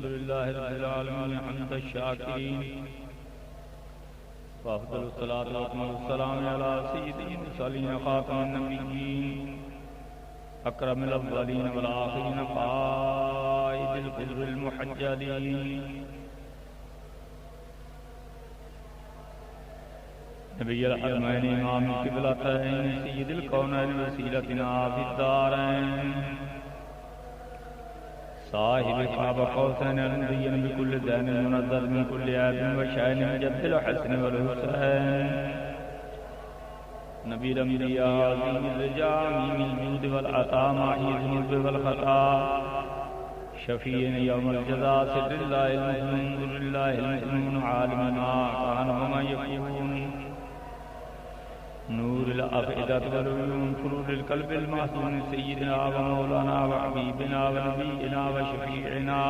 الحمد لله رب العالمين حمد الشاكرين وأفضل الصلاة والسلام على سيد المرسلين خاتم النبيين أكرم الأولين والآخرين قائد الغر المحجلين نبي الحرمين إمام القبلتين سيد الكونين وسيلتنا في الدارين صاحب قاب قوسين النبي بكل دين منزل من كل عيب وشأن جد الحسن والحسين نبي الأنبياء عظيم الرجال من الجود والعطاء معي الذنوب والخطا شفيع يوم الجزاء سر الله المؤمن نور الله المؤمن عالم ما كان وما يكون نور الأفئدة والعيون سرور القلب المعصوم سيدنا ومولانا وحبيبنا ونبينا وشفيعنا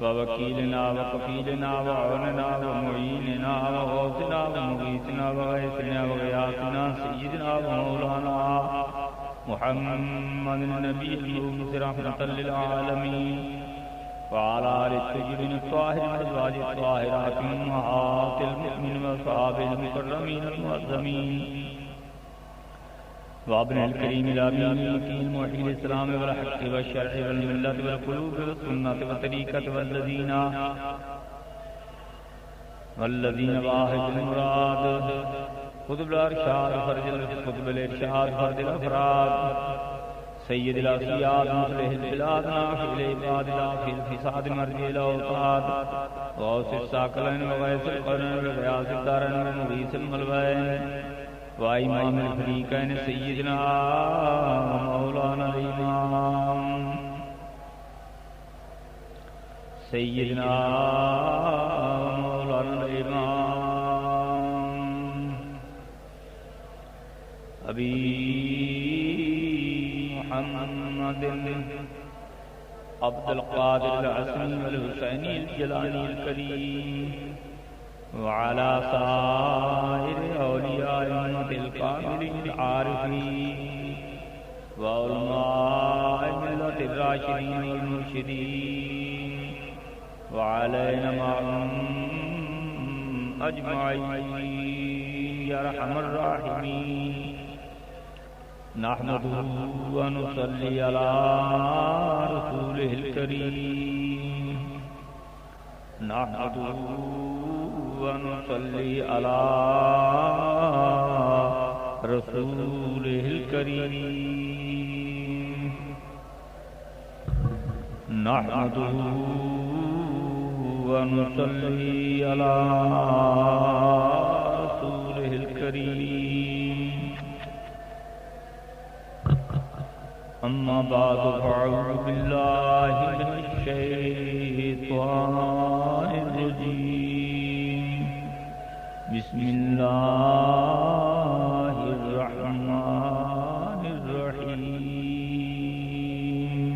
ووكيلنا وكفيلنا وعوننا ومعيننا وغوثنا ومغيثنا وغيثنا وغياثنا سيدنا ومولانا محمد النبي المبعوث رحمة للعالمين وعلى آل الطيبين الطاهرين وأزواج الطاهرات أمهات المؤمنين وأصحابه المكرمين المعظمين وابن الكريم الأمين المكين موحد الإسلام والحق والشرع والملة والقلوب والسنة والطريقة والذين واحد المراد قطب الأرشاد فرد قطب الإرشاد فرد الأفراد سيد الأصياد مصلح البلاد ناحي العباد لا في الفساد مرجع الأوقات غوث الساقلين وغيث القرن وغياث الدارين ومغيث الملوين وإمام الفريقين سيدنا مولانا الإمام سيدنا مولانا الإمام أبي محمد عبد القادر العسني والحسيني الجلاني الكريم وعلى سائر أولياء أمة الكاملين العارفين وعلماء الملة الراشدين والمرشدين وعلينا معهم أجمعين يا أرحم الراحمين نحمده ونصلي على رسوله الكريم نحمده ونصلي على رسوله الكريم نحمده ونصلي على رسوله الكريم أما بعد فأعوذ بالله من الشيطان الرجيم بسم الله الرحمن الرحيم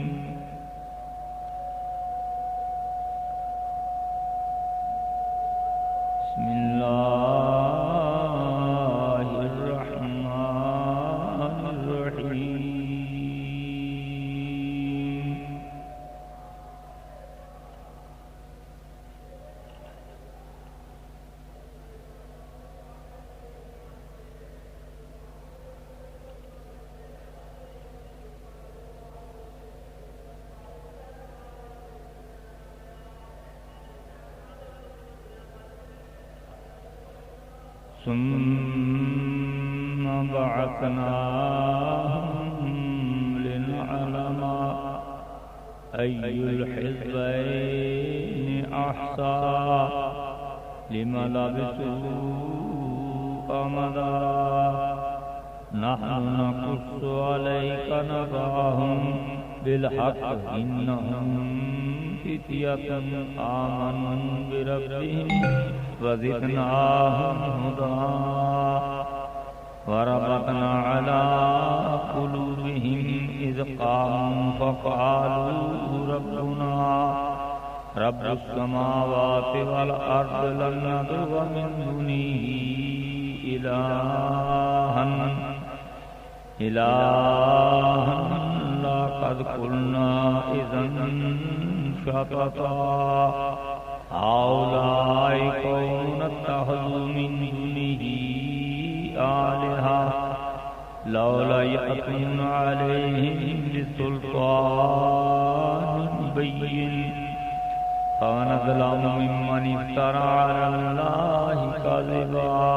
بسم الله الرحمن الرحيم ثم بعثناهم لنعلم أي الحزبين أحصى لما لبثوا أمدا نحن نقص عليك نبأهم بالحق إنهم فتية آمنوا بربهم وزدناهم هدى وربطنا على قلوبهم إذ قاموا فقالوا ربنا رب السماوات والأرض لن ندعو من دونه إلها لقد قلنا إذا شططا هؤلاء قوم اتخذوا من دونه آلهة لولا يأتون عليهم بسلطان بين فمن أظلم ممن افترى على الله كذبا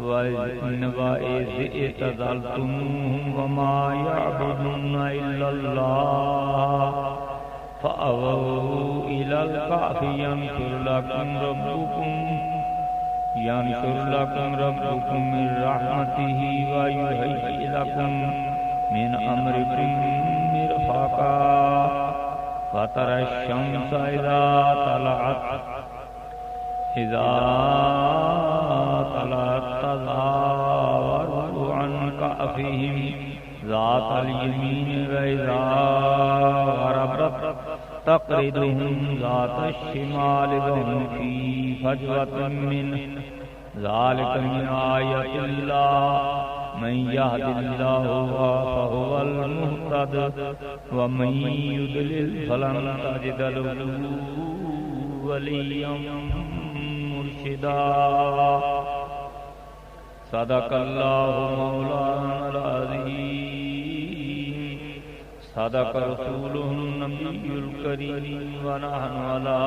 وإذ اعتزلتموهم وما يعبدون إلا الله فأووا إلى الكهف ينشر لكم ربكم من رحمته ويهيئ لكم من أمركم مرفقا وترى الشمس إذا طلعت تزاور عن كهفهم ذات اليمين وإذا غربت تقرضهم ذات الشمال وهم في فجوة منه ذلك من آيات الله من يهد الله فهو المهتد ومن يضلل فلن تجد له وليا مرشدا صدق الله مولانا العظيم صدق رسوله النبي الكريم ونحن على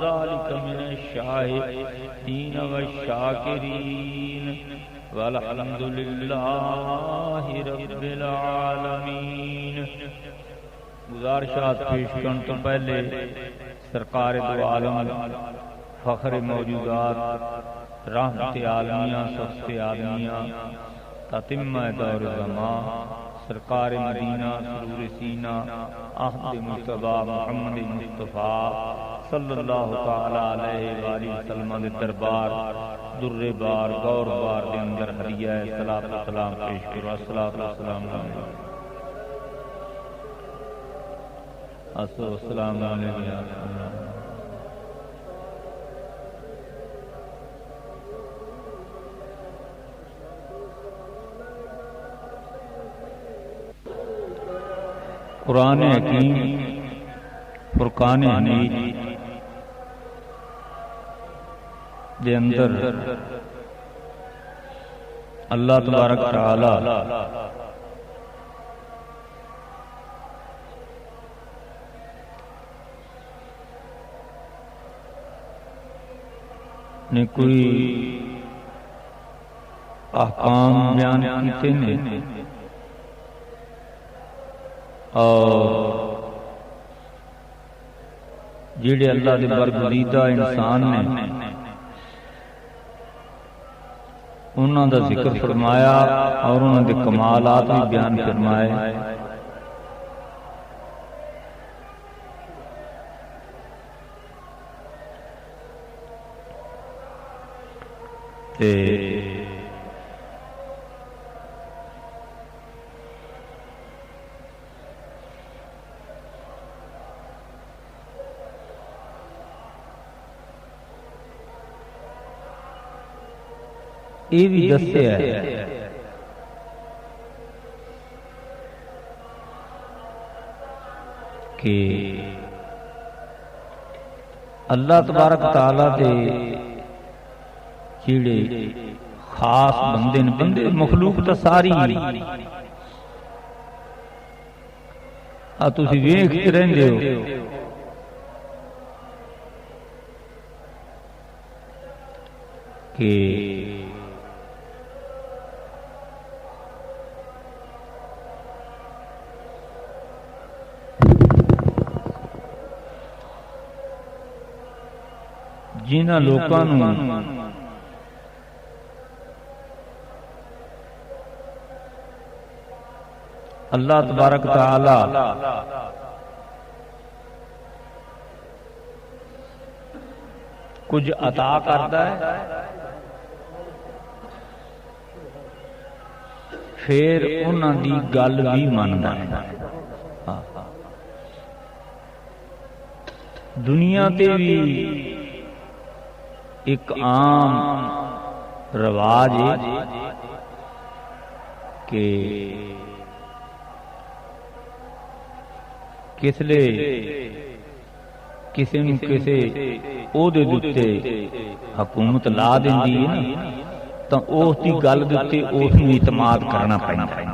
ذلك من الشاهدين والشاكرين والحمد لله رب العالمین۔ گزارشات پیش کرنے تو پہلے سرکار دو عالم فخر موجودات رحمت عالمیہ سخت عالمیہ تتمہ دور زمان سرکار مدینہ سرور سینہ احمد مصطفیٰ محمد مصطفیٰ صلی اللہ تعالی علیہ وآلہ وسلم دے دربار در بار گور بار دے اندر ہدیہ صلاۃ و سلام پیش کرو۔ الصلاۃ والسلام علیہ السلام علیہ قرآن حکیم فرقان حمید دے اندر اللہ تبارک تعالی نے کوئی احکام بیان کیتے ہیں اور جڑے اللہ دے برگزیدہ انسان نے انہاں دا ذکر فرمایا اور انہاں دے کمالات بھی بیان فرمائے۔ یہ بھی دسیا ہے کہ اللہ تبارک تعالیٰ دے جڑے خاص بندے نے، بندے مخلوق تو ساری تسی ویکھتے رہندے ہو کہ جنہاں لوکاں نوں اللہ تبارک تعالی کچھ عطا کرتا ہے، پھر انہاں دی گل بھی مندا ہے۔ دنیا تے بھی ایک عام رواج ہے کہ کس لئے ਕਿਸੇ ਨੂੰ ਕਿਸੇ ਉਹਦੇ ਦੇ ਉੱਤੇ ਹਕੂਮਤ ਲਾ ਦਿੰਦੀ ਹੈ ਨਾ ਤਾਂ ਉਸ ਦੀ ਗੱਲ ਦੇ ਉੱਤੇ ਉਸ ਨੂੰ ਇਤਮਾਦ ਕਰਨਾ ਪੈਂਦਾ ਹੈ।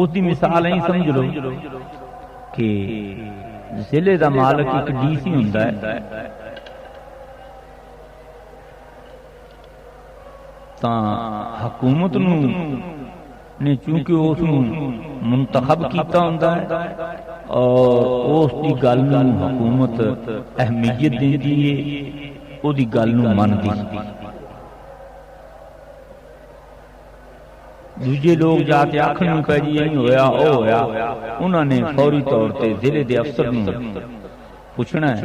ਉਸ ਦੀ ਮਿਸਾਲ ਐਂ ਸਮਝ ਲਓ کہ ضلع دا مالک ایک ڈی سی ہوندا ہے تاں حکومت نے چونکہ اس منتخب کیتا ہوندا ہے اور اس دی گل نوں حکومت اہمیت دیندی ہے، او دی گل نوں مندی ہے۔ دوجے لوگ جا کے آخر میں پہ جی نہیں ہویا او ہویا، انہوں نے فوری طور تے ضلع دے افسر نوں پوچھنا ہے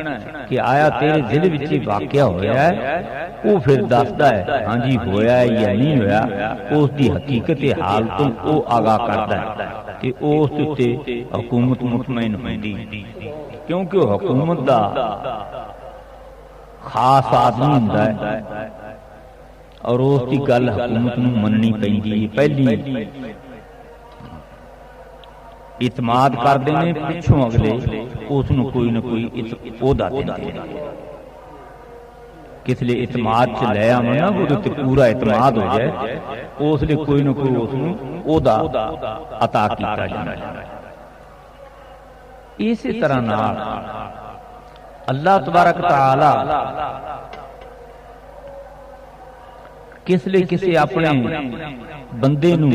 کہ آیا تیرے ضلع وچ واقعہ ہویا ہے؟ وہ پھر دسدا ہے ہاں جی ہویا ہے یا نہیں ہویا، اس دی حقیقت حال تو او آگاہ کردا ہے کہ اس تے حکومت مطمئن ہوندی، کیونکہ حکومت دا خاص آدمی ہوندا ہے اور اس کی گل حکومت نوں مننی پیندی ہے۔ پہلی اعتماد کردے نے، پچھوں اگلے اس نوں کوئی نہ کوئی عہدہ دیندے نے۔ کس لیے اعتماد چ لے آویں نا وہ تے پورا اعتماد ہو جائے، اس لیے کوئی نہ کوئی اس نوں عہدہ عطا کیتا جاندا ہے۔ اسی طرح نال اللہ تبارک تعالی کس لیے کسی اپنے بندے نوں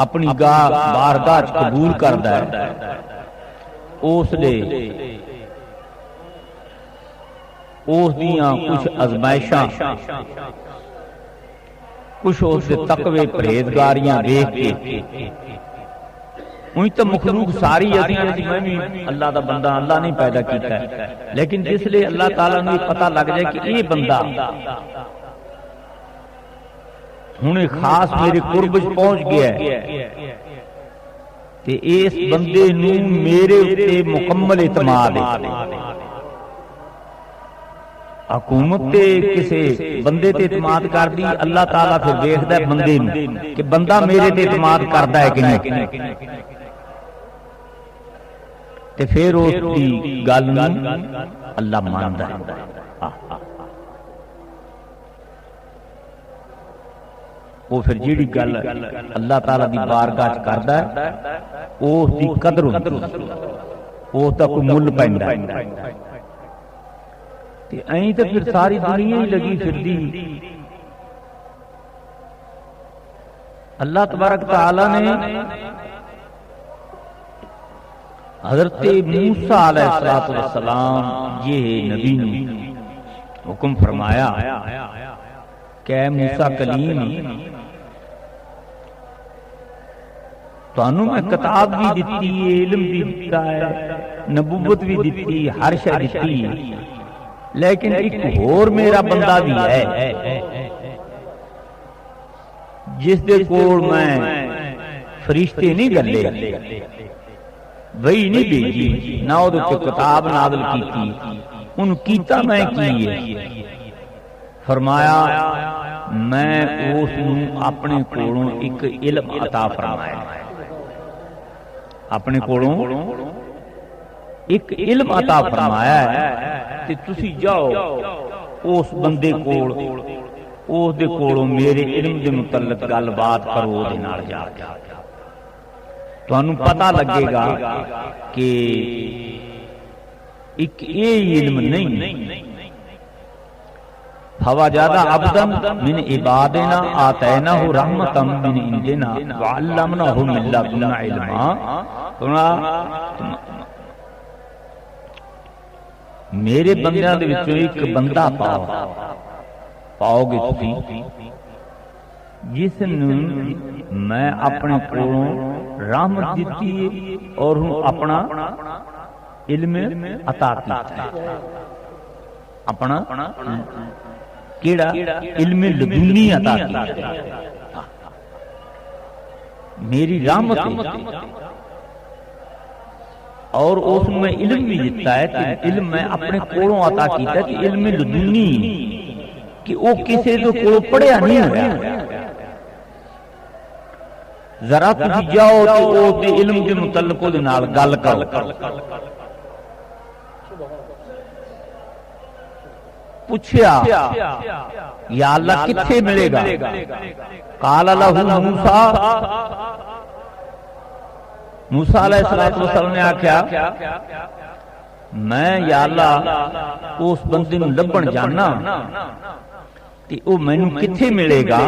اپنی بارگاہ قبول کردا ہے، اس لیے اس دیاں کچھ ازمائشاں، کچھ اس دے تقوی پرہیزگاریاں دیکھ کے وہی تو مخلوق ساری میں بھی اللہ دا بندہ اللہ نہیں پیدا کیتا ہے، لیکن جس لیے اللہ تعالیٰ نے پتہ لگ جائے کہ یہ بندہ ہن خاص میرے قرب پہنچ گیا ہے تے اس بندے نوں میرے اتے مکمل اعتماد ہے۔ حکومت تے کسے بندے تے اعتماد کر دی، اللہ تعالیٰ پھر دیکھدا ہے بندے نوں کہ بندہ میرے تے اعتماد کردا ہے کہ نہیں، تے پھر اس دی گل نوں اللہ ماندا ہے۔ وہ پھر جیڑی گل اللہ تعالیٰ دی بارگاہ چ کردا ہے اس دی قدر ہوندی، اس دا کوئی مل پیندا ہے۔ تے ایਂ تے پھر ساری دنیا ہی لگی پھردی اللہ تبارک تعالی نے حضرت موسیٰ علیہ السلام یہ نبی نے حکم فرمایا کہ موسیٰ کلیم تانوں میں کتاب بھی دیتی ہے، علم بھی دیتا ہے، نبوت بھی دیتی، ہر شے دیتی ہے، لیکن ایک اور میرا بندہ بھی ہے جس دے کول میں فرشتے نہیں گلے، وہی نہیں بھیجی، نہ وہ کتاب نازل کیتی، ان کیتا میں کی ہے۔ فرمایا میں اس نوں اپنے کولوں ایک علم عطا فرمایا، اپنے کولوں ایک علم عطا فرمایا ہے تے تسی جاؤ اس بندے کول، اس دے کولوں میرے علم دے متعلق گل بات کرو، دے نال جا کے تانوں پتہ لگے گا کہ ایک یہ علم نہیں فوجدا عبدا من عبادنا آتیناہ رحمتا من عندنا وعلمناہ من لدنا علما۔ میرے بندیاں دے وچوں ایک بندہ پاؤ گے تسی جس نوں میں اپنے کولوں رحمت دیتی ہے اور اپنا علم عطا کیتا ہے، اپنا کیڑا علم لدنی عطا کیتا ہے، میری رحمت ہے اور اس میں علم بھی دیتا ہے کہ علم میں اپنے کولوں عطا کیتا ہے کہ علم لدنی کہ وہ کسی دے کولوں پڑھیا نہیں ہوا، ذرا تسی جاؤ تے او دے علم دے متعلق دے نال گل کرو. پوچھیا یا اللہ کتھے ملے گا؟ قال لہ موسیٰ علیہ السلام نے آکھیا میں یا اللہ اس بندے نوں لبن جاننا تے او مینوں کتھے ملے گا؟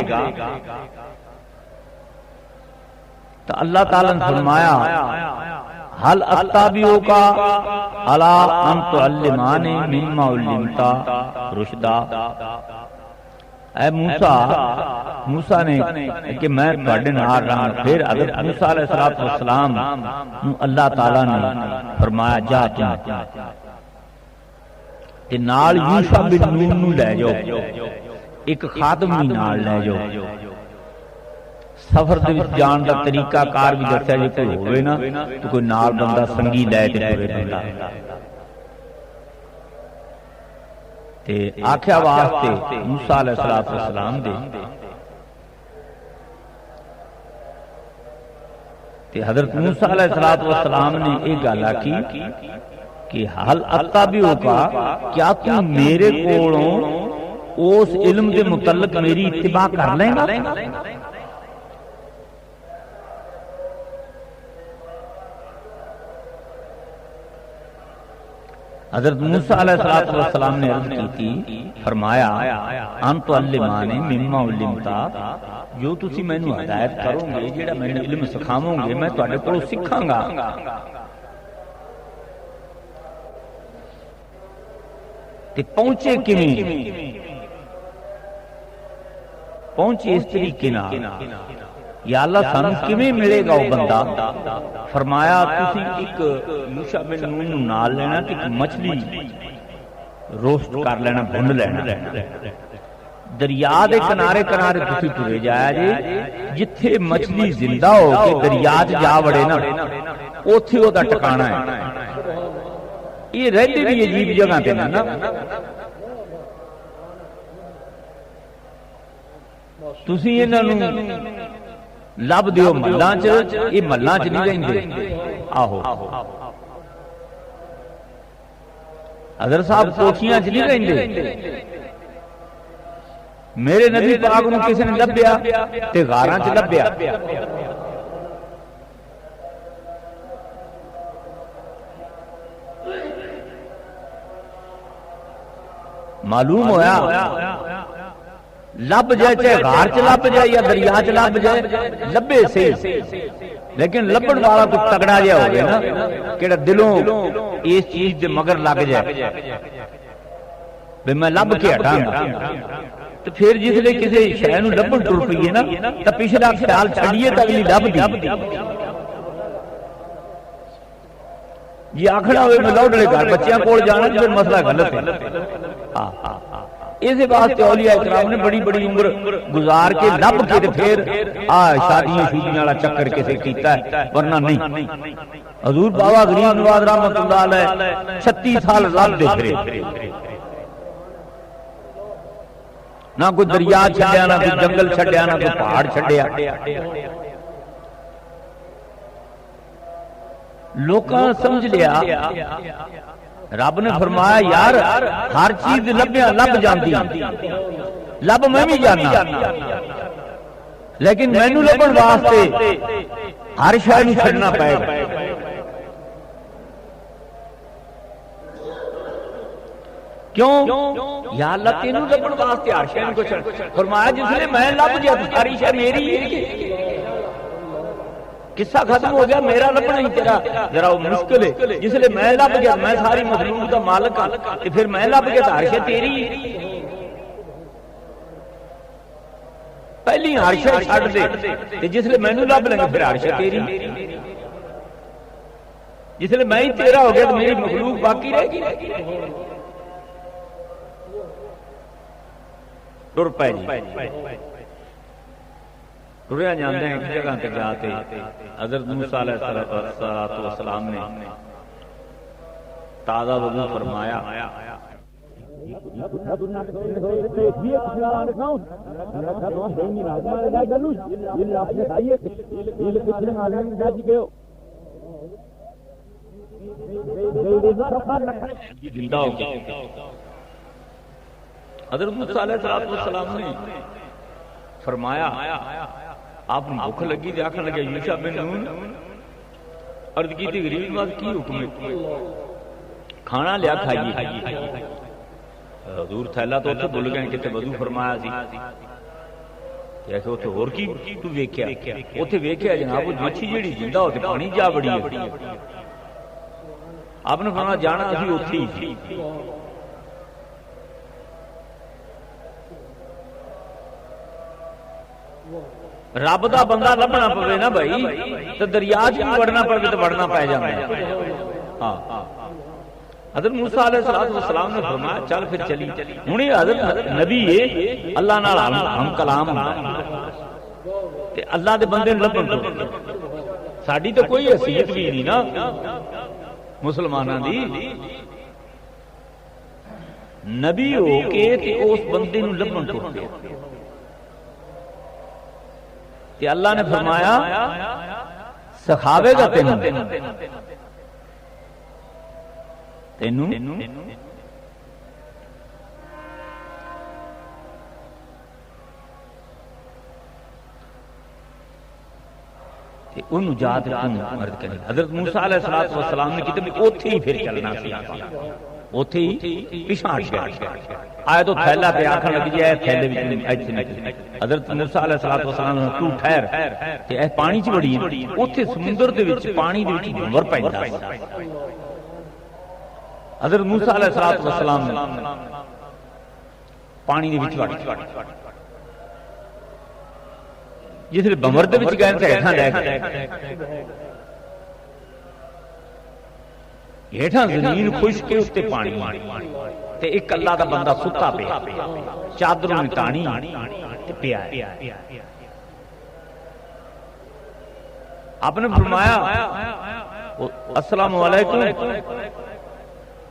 تو اللہ تعالیٰ نے فرمایا حل اتبعک علی ان تعلمانی مما علمت رشدا. اے موسیٰ نے کہ میں تواڈے نال رہاں. پھر حضرت موسیٰ علیہ السلام نو اللہ تعالیٰ نے فرمایا جا تے نال یوشع بن نون نو لے جاؤ، ایک خادم بھی نال لے جاؤ. سفر دے وچ جان دا طریقہ کار بھی دسیا جے کوئی ہوئے نا تو کوئی نال بندہ سنگی لے تے پورے بندہ تے آکھیا واسطے موسیٰ علیہ السلام دے تے حضرت موسیٰ علیہ السلام نے ایک گل آکھی کہ حل اتبعک کیا تو میرے کولوں اس علم دے متعلق میری اتباع کر لیں گا؟ حضرت موسیٰ علیہ السلام نے عرض کی تھی، فرمایا ان تعلمانی مما علمت، جو تسی مینوں ہدایت کرو گے، جیڑا مینوں علم سکھاؤ گے، میں تواڈے کولوں سکھاں گا. تے پہنچے کیویں؟ پہنچے اس طریقے نال یا اللہ سانو کیویں ملے گا وہ بندہ؟ فرمایا تسی ایک یوشع بن نون نال لینا تے مچھلی روسٹ کر لینا، بھن لینا. دریا دے کنارے کنارے تسی ٹرے جایا جے، جتھے مچھلی زندہ ہو کے دریا چ جا وڑے نا اوتھے او دا ٹھکانہ ہے. یہ رہندے بھی عجیب جگہ تے نا. تسی انہاں نوں لب دیو ملاں چ، یہ ملاں چ نہیں رہندے. آہو حضرت صاحب کوٹھیاں چ نہیں رہندے. میرے نبی پاک نوں کسی نے لبیا تے غاراں چ لبیا. معلوم ہویا لب جائے چاہے غار چ لب جائے یا دریا چ لب جائے، لبے صحیح، لیکن لبن والا کچھ تگڑا جہا ہو گیا نا کہ دلوں اس چیز دے مگر لگ جائے بے میں لب کے ہٹاں گا. تو پھر جس لئے کسی شے نوں لبن ٹر پئیے نا تو پچھلا خیال چھڈیے تے اگلی لب دی. جی آکھنا ہوئے میں لوڈڑے گھر بچیاں کول جانا تو پھر مسئلہ غلط ہے. اس واسطے اولیاء اکرام نے بڑی بڑی عمر گزار کے لب کے پھر شادیاں شودیاں والا چکر کسے کیتا ہے، ورنہ نہیں. حضور بابا غریب نواز رحمت اللہ علیہ 36 سال لب دے پھرے، نہ کوئی دریا چھڈیا، نہ کوئی جنگل چھڈیا، نہ کوئی پہاڑ چھڈیا. لوکاں سمجھ لیا رب نے فرمایا یار ہر چیز لب جاندی، لب میں بھی جاننا، لیکن مینوں لبن واسطے ہر شے نوں چھڈنا پائے گا. کیوں؟ یا اللہ تینوں لبن واسطے ہر شے نوں چھڈ. فرمایا جس نے میں لب گیا ساری شے میری ہے. قصہ ختم ہو گیا، میرا لبنا ہی تیرا ذرا مشکل ہے. جس لئے میں لب گیا، میں ساری مخلوق کا مالک ہوں، پھر میں لب گیا تو ہر شے تیری. پہلی ہر شے چھڈ دے، جس لئے مینوں لب لیں گے پھر ہر شے تیری. جس لئے میں ہی تیرا ہو گیا تو میری مخلوق باقی رہے گی. ٹر پے جی، ٹریا جاندے ہیں ایک جگہ تے جاتے حضرت موسیٰ علیہ السلام نے تازہ وضو فرمایا حضرت موسیٰ علیہ السلام نے فرمایا آپ بھوک لگی تھی آخر لگے یوشع بن نون عرض کی تھی غریب بات کی حکم ہے کھانا لیا کھائیے حضور تھیلا تو اتنے بھول گئے کہ وضو فرمایا سی اتنے ہور کی تو ویکھیا اتنے ویکھیا جناب مچھی جیڑی زندہ ہوتے پانی جا بڑی ہے آپ نے فرمایا جانا اسی اتنے ہی سی رب دا بندہ لبنا پوے نا بھائی تو دریا چ وڑنا پوے تو وڑنا پی جاتا ہے ہاں حضرت موسیٰ علیہ السلام نے فرمایا چل پھر چلی ہوں حضرت نبی ہے اللہ نال ہم کلام تے اللہ دے بندے لبن ساڈی تو کوئی حیثیت بھی نہیں نا مسلماناں دی نبی ہو کے تے اس بندے نوں لبن ٹر پیا کہ اللہ نے فرمایا سکھاوے گا تینوں انہوں جات مرد کرے حضرت موسیٰ علیہ السلام نے کہتے اوتھے ہی پھر چلنا سی اوتھے ہی پیچھے ہٹ گیا آئے تو تھیلا پہ آکھن لگ جائے تھیلے وچ ایتھے نکل حضرت موسیٰ علیہ السلام نے تو ٹھہر تے اے پانی چ وڑی اوتھے سمندر دے وچ پانی دے وچ بھنور پیندا حضرت موسیٰ علیہ السلام نے پانی دے وچ وڑ جس لئے بھنور دے وچ گئے تے ہیٹھاں لے گئے ہیٹھاں زمین خشک کے اتے پانی تے ایک اللہ دا بندہ ستا پیا چادروں نے تانی تے پیا ہے آپ نے فرمایا السلام علیکم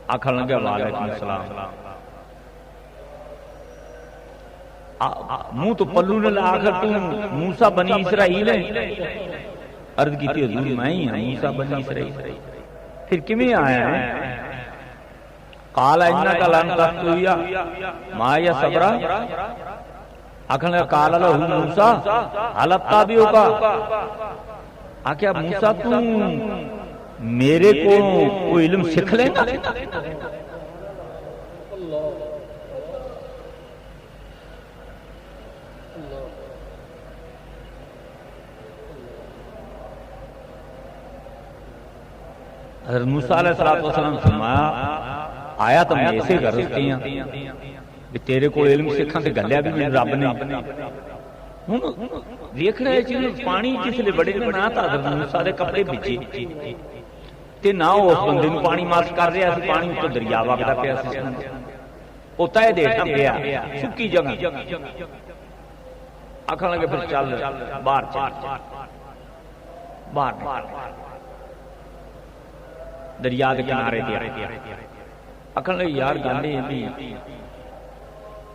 آکھن لگا وعلیکم السلام منہ تو پلو نے آخر تو موسیٰ بنی اسرائیل ہے عرض کی تھی حضور میں ہی ہوں موسیٰ بنی اسرائیل پھر کمی آیا ہے قال انکا لن تستطیع معی صبرا آکھن لگا قال لہ موسیٰ هل اتبعک آکھیا موسیٰ تو میرے کو کوئی علم سکھ لینا حضرت موسیٰ علیہ السلام فرمایا آیا تو میں ایسے غرض کیا کہ تیرے کو علم سکھاں تے گلیا بھی میرے رب نے ہوں دیکھنا ہے چیز پانی جس لئے بڑے نے نہ تھا حضرت موسیٰ دے کپڑے بچے تے نہ اس بندے نوں پانی ماس کر رہا سی پانی تو دریا وگدا پیا سی او تہے دیٹھا پیا سکی جگہ آکھن لگے پھر چل باہر چل باہر دریا کے کنارے دیا اکھن لگے یار گاندے ہیں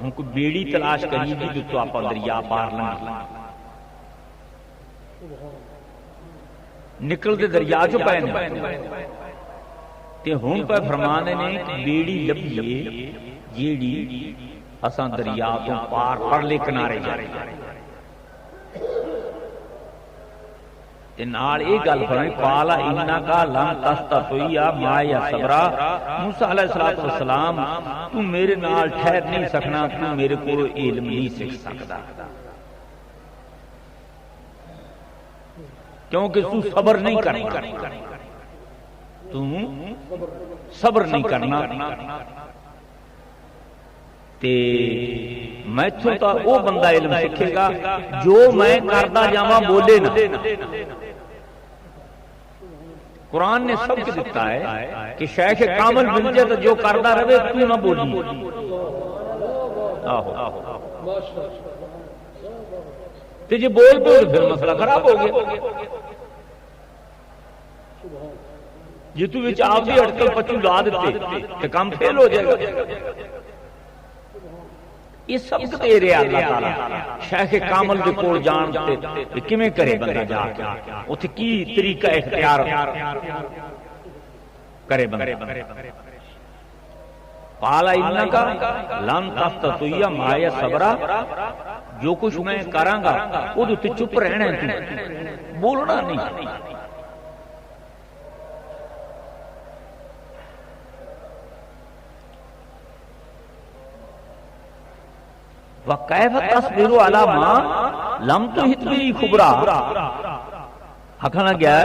ہم کو بیڑی تلاش کری بھی جو تو آپ دریا پار لنگی نکل دے دریا جو پہنے تے ہون پہ فرمانے نے بیڑی لبیے جیڑی اساں دریا تو پار پرلے کنارے جا رہے تے نال ایک گل فرمائی قال انکا لن تستطیع معی صبرا موسیٰ علیہ السلام تو میرے نال ٹھہر نہیں سکنا تو میرے کو علم نہیں سکھ سکتا کیونکہ تو صبر نہیں کرنا تو صبر نہیں کرنا تے میں چھوٹا وہ بندہ علم سکھے گا جو میں کردہ جاواں بولے نہ قرآن نے سب کے دیتا ہے کہ شیخ کامل بن جائے تو جو کردہ رہے تو نہ بولی تجھے بول پھر مسئلہ خراب ہو گیا جی تو وچ آپ بھی اٹکل پچو لا دیتے تو کام فیل ہو جائے گا یہ سبق دے رہا اللہ تعالی شیخ کامل دے کول جان تے کیویں کرے بندہ جا کے اوتھے کی طریقہ اختیار کرے بندہ قال انک لن تستطيع معي صبرا جو کچھ میں کراں گا اودے تے چپ رہنا ہے تو بولنا نہیں وَكَيْفَ تَصْبِرُ عَلَى مَا لَمْ تُحِطْ بِهِ خُبْرًا آکھنا گیا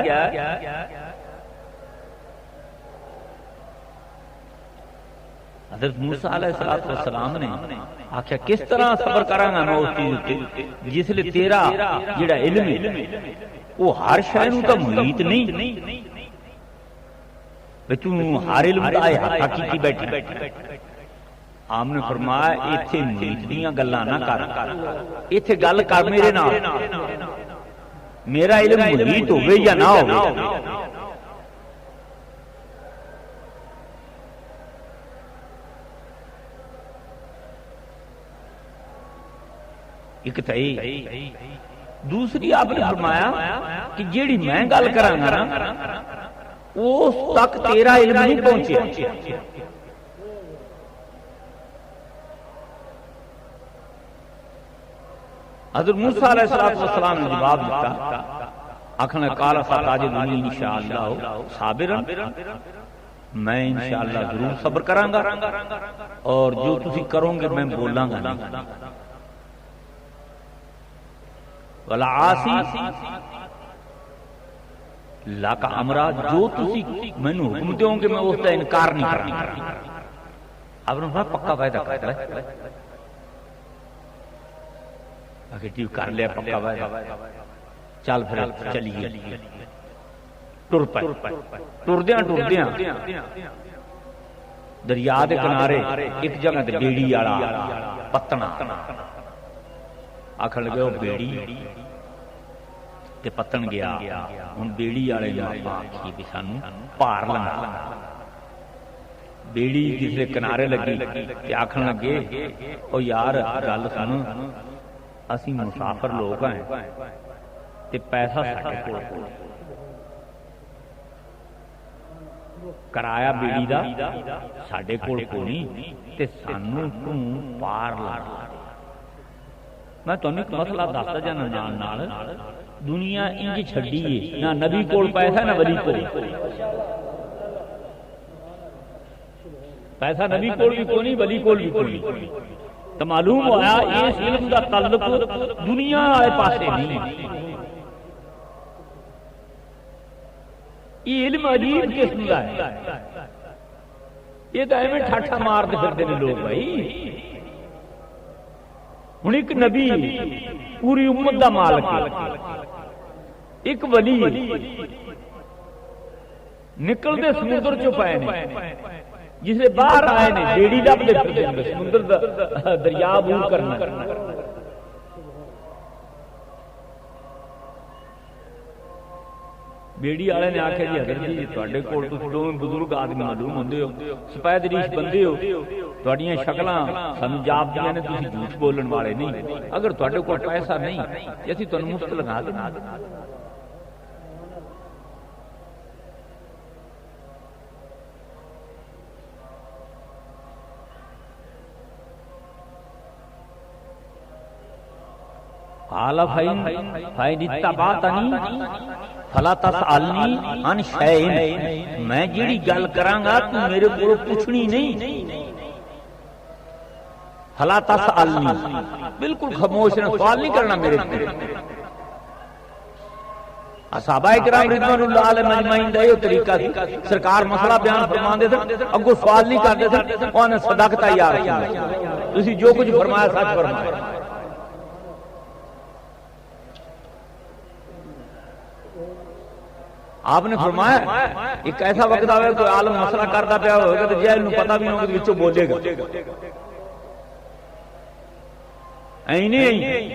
حضرت موسیٰ علیہ السلام نے آکھیا کس طرح صبر کراں گا میں اس چیز تے جس لئے تیرا جڑا علم ہے وہ ہر شے نوں تے محیط نہیں بے تو ہر علم دا حقیقی بیٹھی آپ نے فرمایا ایتھے محیط دیاں گلاں نہ کر ایتھے گل کر میرے نال میرا علم محیط ہوئے یا نہ ہوئے ایک تئی دوسری آپ نے فرمایا کہ جیڑی میں گل کراں گا نا اس تک تیرا علم نہیں پہنچے حضرت موسیٰ علیہ السلام نے جواب دیتا آکھنا قال ستجدنی انشاءاللہ صابرا میں انشاءاللہ ضرور صبر کراں گا اور جو تسی کرو گے میں بولاں گا نہیں ولا عاصی لاک امرا جو تسی مینوں حکم دیو گے میں اس کا انکار نہیں کراں اب نے پکا وعدہ کر لیا ٹھیک کر لیا پکا وعدہ چل پھر چلیے ٹر پے ٹردیاں دریا دے کنارے ایک جگہ تے بیڑی والا پتنا آکھن لگے وہ بیڑی تے پتن گیا ہن بیڑی والے نے آکھی کہ سانوں پار لنگا بیڑی جس کنارے لگی تے آکھن لگے او یار گل سن اسی مسافر لوگ ہیں تے پیسہ ساڈے کول کرایہ بیڑی دا ساڈے کول کوئی تے سانوں تو پار لا میں تانوں ایک مسئلہ دسدا جانا نال دنیا انج چھڈی ہے نہ نبی کول پیسہ نہ ولی کول پیسہ نبی کول بھی کوئی نہیں ولی کول بھی کوئی نہیں تو معلوم ہوا اس علم دا تعلق دنیا والے پاسے نہیں یہ علم عجیب قسم کا ہے یہ تو ایویں ٹھاٹھا مارتے پھرتے ہیں لوگ بھائی ہن ایک نبی پوری امت دا مالک ہے ایک ولی نکلتے سمندر چوں پئے نے جسے باہر آئے نے بیڑی لب دے پھرتے ہیں سمندر دریا عبور کرنا بیڑی والے نے آخیا جی حضرت جی تواڈے کول تسی دوویں بزرگ آدمی معلوم ہوندے ہو سفید ریش بندے ہو تواڈیاں شکلاں سانوں جاپدیاں نے تسی جھوٹ بولن والے نہیں اگر تواڈے کول پیسہ نہیں تے اسی تانوں مفت لگا دیں قال فإن اتبعتنی فلا تسألنی عن شیء میں جیڑی گل کراں گا تو میرے کولوں پوچھنی نہیں فلا تسألنی بالکل خاموش رہنا سوال نہیں کرنا میرے سے صحابہ کرام رضوان اللہ علیہم اجمعین دا یہ طریقہ سی سرکار مسئلہ بیان فرماندے تھے اگوں سوال نہیں کرتے تھے انہاں نے صدقتا یا رسول اللہ تسی جو کچھ فرمایا سچ فرمایا آپ نے فرمایا ایک ایسا وقت آئے کوئی عالم مسئلہ کرتا پیا ہوگا تو جہل نو پتہ بھی نہیں ہوگا تو وچوں بولے گا اینے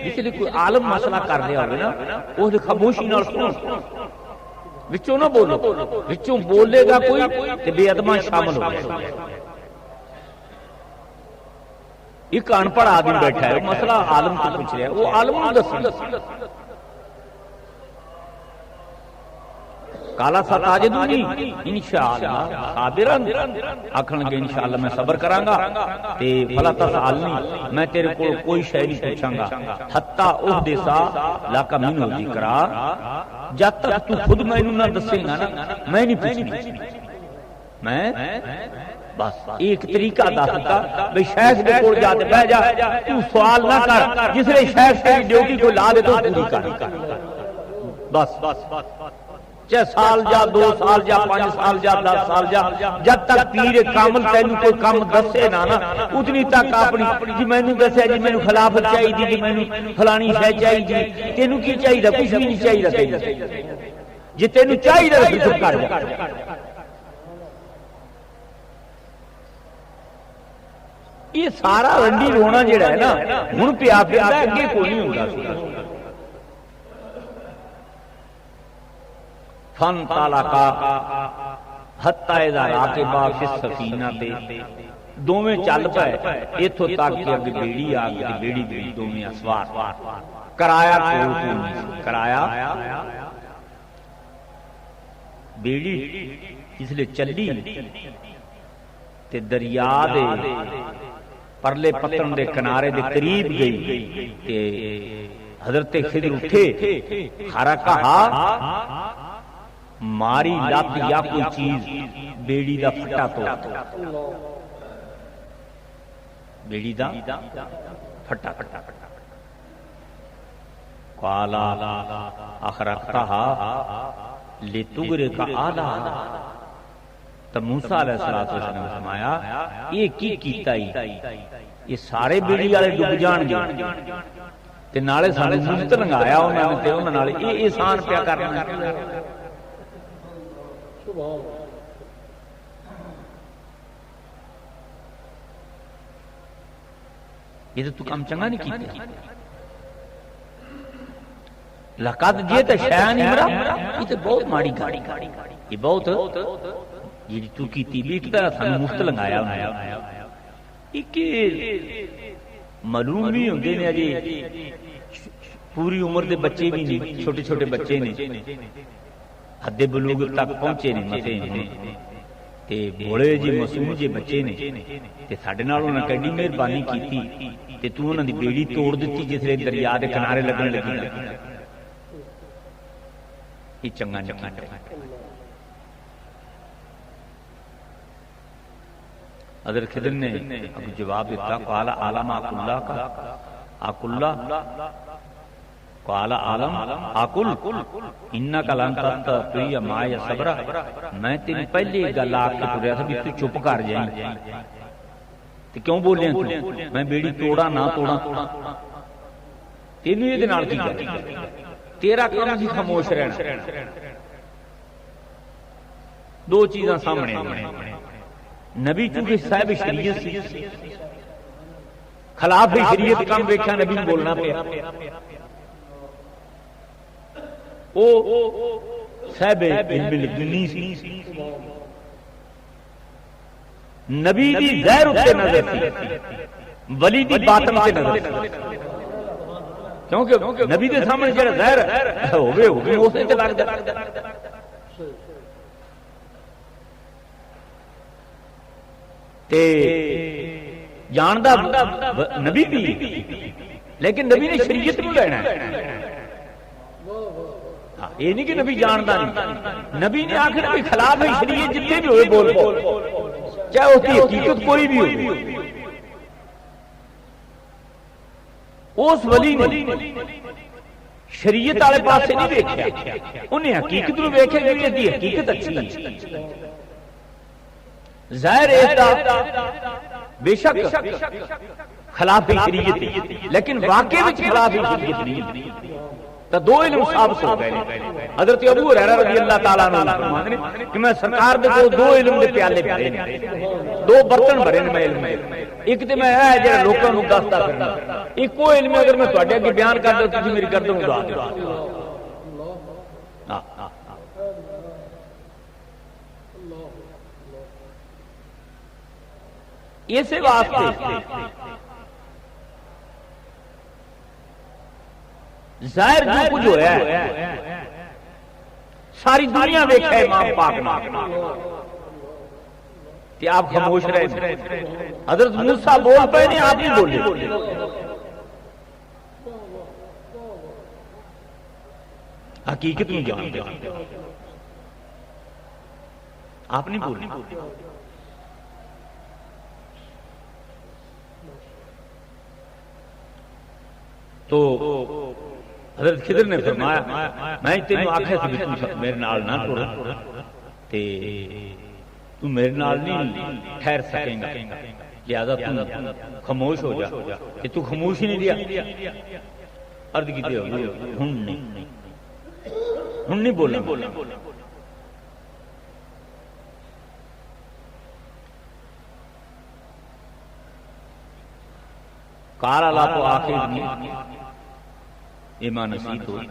جس لئے کوئی عالم مسئلہ کر رہا ہوگا نا وہ خاموشی نال سنو وچوں نہ بولو وچوں بولے گا کوئی تے بے ادباں شامل ہو جائے ایک ان پڑھ آدمی بیٹھا ہے وہ مسئلہ عالم کو پوچھ رہا ہے، وہ عالم کو دسے کالا ستاجدونی انشاءاللہ صابرن آکھن گے انشاءاللہ میں صبر کراں گا تے فلا تسالنی میں تیرے کو کوئی شے نہیں پوچھاں گا حتی احدثا لاکا منو ذکرا جب تک تو خود مینوں نہ دسے گا نا میں نہیں پوچھنی میں بس ایک طریقہ دستا بھئی شیخ دے کول جا کے بیٹھ جا تو سوال نہ کر جس نے شیخ تیری ڈیوٹی کو لا دے تو پوری کر بس چاہے سال جا 2 سال جا 5 سال جا 10 سال جا جب تک پیر کامل تینوں کوئی کام دسے نا اتنی تک اپنی جی مینوں دسیا جی مینوں خلافت چاہیے جی مینوں فلانی شے چاہیے جی تینوں کی چاہیے کچھ بھی نہیں چاہیے جی تینوں چاہیے چپ کر جا یہ سارا رنڈی رونا جڑا ہے نا ہن پیا پیا اگے کوئی نہیں ہوندا سی فن طالقا حتی اذا راکبا فی السفینہ تے دوویں چل پئے ایتھوں تک کہ اگے بیڑی آ گئی بیڑی بیڑی دوویں سوار کرایا کول کرایا بیڑی اس لیے چلی تے دریا دے پرلے پتن دے کنارے دے قریب گئی تے حضرت خضر اٹھے کھارا کہا ماری لات یا کوئی چیز بیڑی دا پھٹا تو بیڑی دا پھٹا قالا اخرقتها لتغرق آلا تو موسیٰ علیہ السلام نے فرمایا یہ کی کیتا ہی یہ سارے بیڑی والے ڈوب جان گے تے نالے سارے مجت لنگایا انہوں نے تے انہوں نالے یہ احسان پیا کرنا یہ تو کام چنگا نہیں کیتا لقد جیت شیان امرا یہ تو بہت ماڑی گاڑی یہ بہت یہ تو کیتی بھی ایک طرح سانو مفت لنگایا ایک معلوم بھی ہوندے نے جی پوری عمر دے بچے بھی نہیں چھوٹے چھوٹے بچے نے حد بلوغ تک پہنچے نے مسے نے تے بڑے جی معصوم جی بچے نے تے ساڈے نال انہاں نے کڈی مہربانی کیتی تے تو انہاں دی بیڑی توڑ دتی جس لے دریا دے کنارے لگن لگی یہ چنگا نہیں کیتا حضرت خضر نے ابو جواب دیتا قال عالم اکلہ کا اکلہ قال عالم اکل انک لن تطیع معی صبر میں تیری پہلی گل آ کے ٹریا تھا بھی تو چپ کر جائیں تے کیوں بولے تو میں بیڑی توڑا نہ توڑا تینوں یہ نال کی گل تیرا کام سی خاموش رہنا دو چیزاں سامنے نبی چونکہ صاحب شریعت سی خلاف شریعت کام دیکھا نبی بولنا پیا او صاحب علم لدنی سی نبی دی ظاہر تے نظر سی ولی دی باطن تے نظر سی کیونکہ نبی دے سامنے جڑا ظاہر ہوے اسے تے لگ جائے تے جاندا نبی بھی لیکن نبی نے شریعت نہیں لینا ہے یہ نہیں کہ نبی جاندا نہیں نبی نے آخر بھی خلاف ہے شریعت جتنے بھی ہوئے بول چاہے اس کی حقیقت کوئی بھی ہو اس ولی نے شریعت والے پاس نہیں دیکھا انہیں حقیقت نو ویکھے کہ دی حقیقت اچھی ہے ظاہر ہے بے شک خلاف شریعت لیکن واقعی وچ خلاف شریعت نہیں تو دو علم ثابت ہو گئے حضرت ابو ہریرہ رضی اللہ تعالیٰ عنہ فرماتے ہیں کہ میں سرکار دے کو دو علم دے پیالے بھرے نے دو برتن بھرے نے میں علم میں ایک تے میں ہے جڑا لوکاں نوں دستا پھرنا ایک وہ علم اگر میں تواڈے اگے بیان کر دوں تسی میری گردن اڑا دیو اسی واسطے ظاہر جو کچھ ہوا ہے ساری دنیا دیکھا امام پاک نے کہ آپ خاموش رہے تھے. حضرت موسیٰ بول پائے نہیں، آپ نہیں بولے. حقیقت میں جانتے آپ نہیں بولے. تو حضرت خضر نے فرمایا میں تینوں آکھیا سی میرے نال نہ ٹر تے تو میرے نال نہیں ٹھہر سکیں گا، لہذا تو خاموش ہو جا. کہ تو خاموش ہی نہیں دیا. عرض کی دے ہن نہیں بولنا. کار اللہ تو آخر نہیں ایمان نصیب ہوئی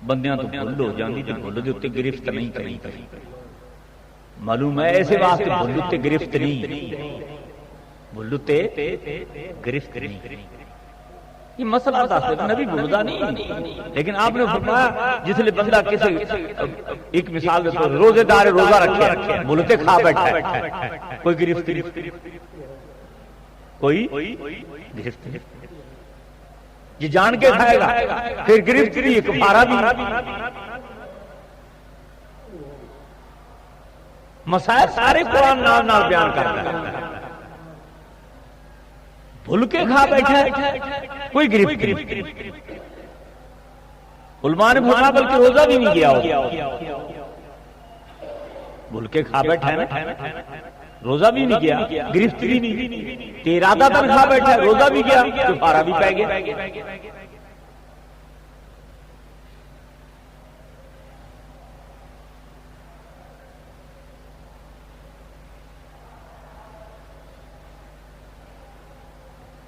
بندیاں تو بھول ہو جاندی تے بھول دے اتے گرفت نہیں کری. معلوم ہے ایسے واسطے بھول اتے گرفت نہیں، بھول اتے گرفت نہیں. یہ مسئلہ تھا نبی بھولدا نہیں، لیکن آپ نے فرمایا جس لئے بندہ کسی ایک مثال دے تو روزے دار روزہ رکھے بھولتے کھا بیٹھا ہے، کوئی گرفت نہیں، کوئی گرفت نہیں. یہ جان کے کھائے گا پھر گرفت نہیں، کفارہ بھی. مسائل سارے قرآن نال بیان کرتا ہے. بھول کے کھا بیٹھا ہے کوئی گرفت نہیں. علماء نے فرمایا بلکہ روزہ بھی نہیں گیا ہوگا. بھول کے کھا بیٹھا ہے نا، روزہ بھی نہیں گیا، گرفت بھی نہیں، ارادہ تن کھا بیٹھا ہے، روزہ بھی گیا، کفارہ بھی پہ گیا.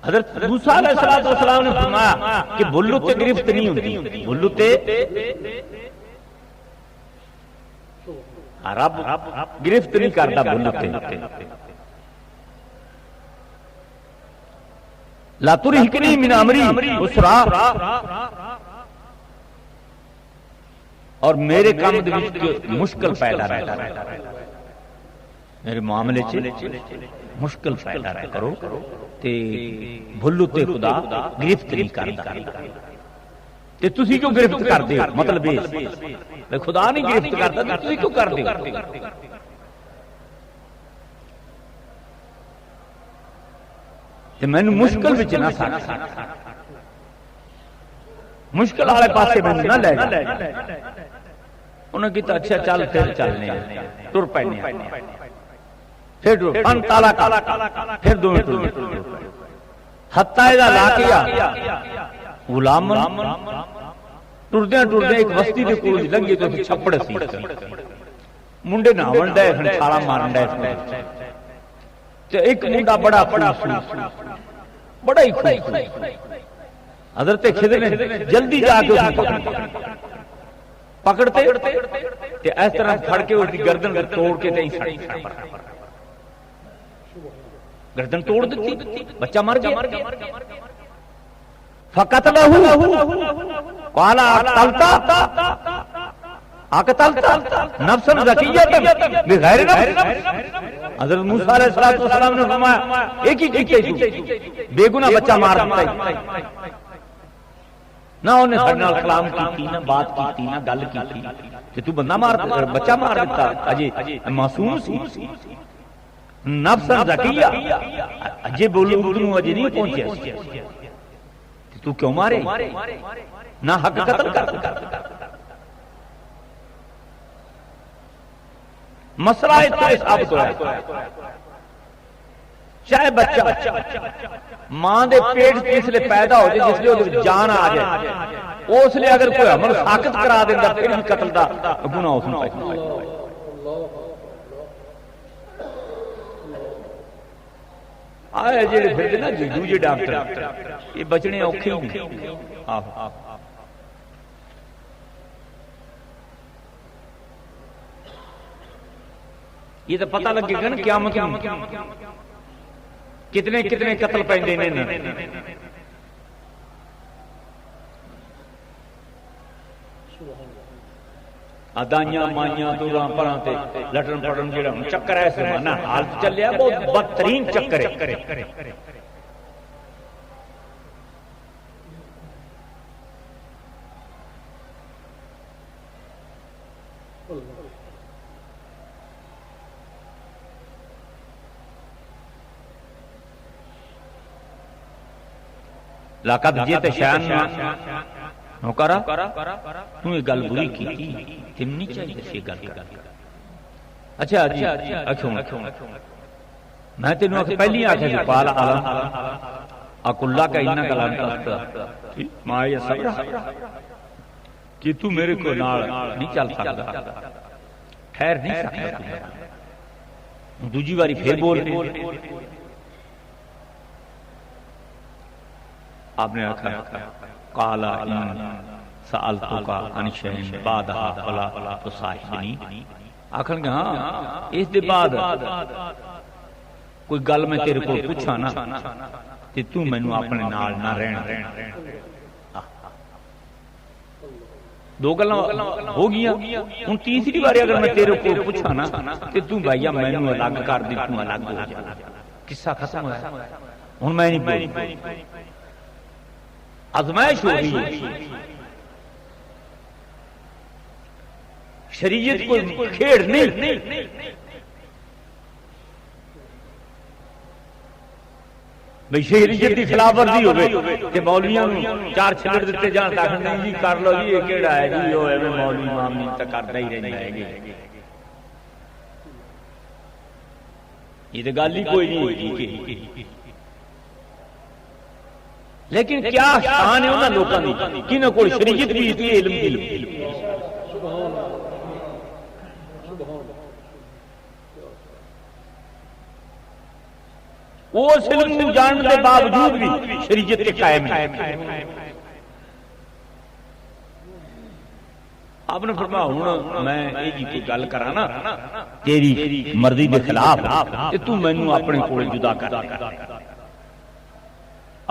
حضرت موسیٰ علیہ السلام نے فرمایا کہ بھلو تے گرفت نہیں ہوتی، بھلو تے رب گرفت نہیں کرتا. بھلو تے لا ترہکنی من امری عسرا، اور میرے کام دے وچ مشکل پیدا رہتا ہے، میرے معاملے چ مشکل پیدا رہ کرو تے بھلو تے خدا گرفت نہیں کرتا. تے تسی کیوں گرفت کر دے؟ مطلب یہ خدا نہیں گرفت کرتا تے تسی کیوں کر دے؟ تے مینوں مشکل وچ نہ سٹ، مشکل والے پاسے مینوں نہ لے جا. انہاں کہتا اچھا چل پھر چلنے ٹر پینے پھر فن تالا پھر دو حتی اذا لاقیا غلام ٹردیاں ٹردیاں ایک بستی دے کول لنگے تو چھپڑ سی منڈے ناون ڈے چھالا مارن ڈے تے ایک منڈا بڑا خوبصورت بڑا ہی خوبصورت. حضرت خضر نے جلدی جا کے اس کو پکڑتے تے اس طرح پھڑ کے اس کی گردن توڑ کے تے گردن توڑ دیتی، بچہ مر گیا. فقتلہ قال اقتلت نفسا زکیۃ بغیر نفس. حضرت موسیٰ علیہ السلام نے فرمایا ایک ہی کیتے بے گناہ بچہ مار دیتا. نہ انہیں سارے نال کلام کی نہ بات کی نہ گل کی کہ تو بندہ مار بچہ مار دیتا اجے معصوم سی. نفس زکیہ اجے بولو ادھروں اجے نہیں پہنچیا تو کیوں مارے؟ نہ حق قتل کر. مسئلہ اتنا ثابت ہوا چاہے بچہ ماں دے پیٹ جس لئے پیدا ہو جائے جس لئے جان آ جائے اس لئے اگر کوئی عمل ساقط کرا دینا پھر بھی قتل دا گناہ اس نے پہنچا. آئے جیڑے پھر دینا جی دوجے ڈاکٹر یہ بچنے اوکھے ہی نہیں. یہ تو پتہ لگے گا نا قیامت کتنے قتل پیندے نے. دائیاں مائیاں دوراں پراں تے لٹن پڑن جڑا چکر ہے زمانہ حالت چلیا بہت بدترین چکر ہے. لقد جئت شأن نوکرا تو یہ گل بری کی تم نہیں چاہیے سی گل کر. اچھا اکھوں میں تینوں پہلی آکھے کہ قال اقول لك انك لن تستطيع معي صبرا کہ تو میرے کو نال نہیں چل سکتا ٹھہر نہیں سکتا. دوجی باری پھر بول آپ نے آکھا قال ان سألتك عن شيء بعدها فلا تصاحبني. آخر کہ ہاں اس دے بعد کوئی گل میں تیرے کو پوچھا نا تے تو مینوں اپنے نال نہ رہنا. دو گلاں ہو گیا. ہن تیسری بار اگر میں تیرے کو پوچھا نا تے تو بھائیا مینوں الگ کر دے تو الگ ہو جا. قصہ ختم ہوا. ہن میں نہیں بول آزمائش ہو گئی. شریعت کو کھیڑ نہیں. بھئی شریعت کی خلاف ورزی ہوئے کہ مولویاں چار چھلڑ دیتے جان تاکہ نہیں جی کر لو جی یہ کیڑا ہے جی وہ ہے مولوی امام تک کرتا ہی رہنا ہے. یہ تو گل ہی کوئی نہیں ہوئی. لیکن کیا شان ہے انہاں لوکاں دی کنہاں کول شریعت بھی تے علم بھی. وہ علم جان دے باوجود بھی شریعت کے قائم ہے. آپ نے فرمایا ہن میں اے جی کوئی گل کراں نا تیری مرضی دے خلاف تے تو مینوں اپنے کول جدا کر.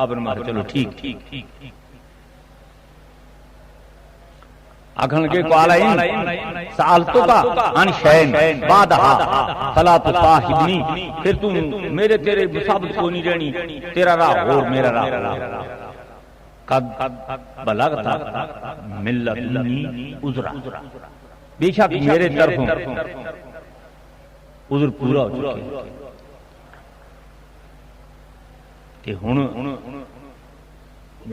آپ نے مارا چلو ٹھیک. آخر کے قال سألتك عن شيء بعدها فلا تصاحبني. پھر تو میرے تیرے مصابت کو نہیں رہنی. تیرا راہ اور میرا راہ. قد بلغت من لدنی عذرا. بے شک میرے طرفوں عذر پورا ہو چکا ہے. کہ ہن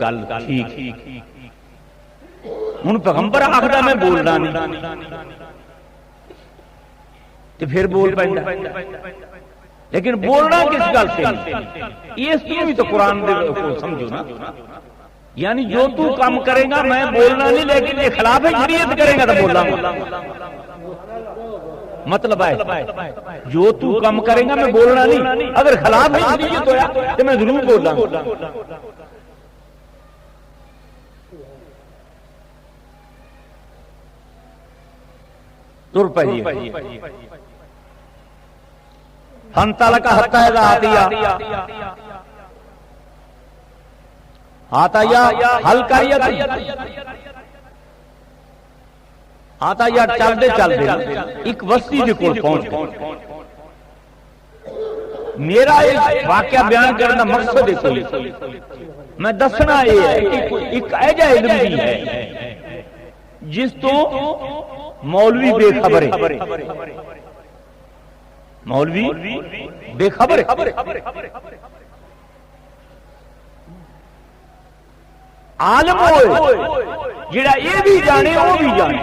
گل ٹھیک ہن پیغمبر آخدا میں بولنا نہیں تے پھر بول پیندا. لیکن بولنا کس گل سے اس تو بھی تو قرآن دے کو سمجھو نا. یعنی جو تو کام کرے گا میں بولنا نہیں لیکن یہ خلاف شریعت کرے گا تو بولنا. مطلب ہے جو تو کام کرے گا میں بولنا نہیں. اگر خلاف شریعت ہویا تو میں ضرور بولنا. تر پہیے فانطلق حتی اذا آتیا حل قریت آتا یا چل دے ایک وسطی دے کول پہنچ گئے. میرا ایک واقعہ بیان کرنے کا مقصد ہے کوئی میں دسنا یہ ہے کہ ایک ایجا علم بھی ہے جس تو مولوی بے خبر ہے. مولوی بے خبر ہے. عالم ہوئے جڑا یہ بھی جانے وہ بھی جانے.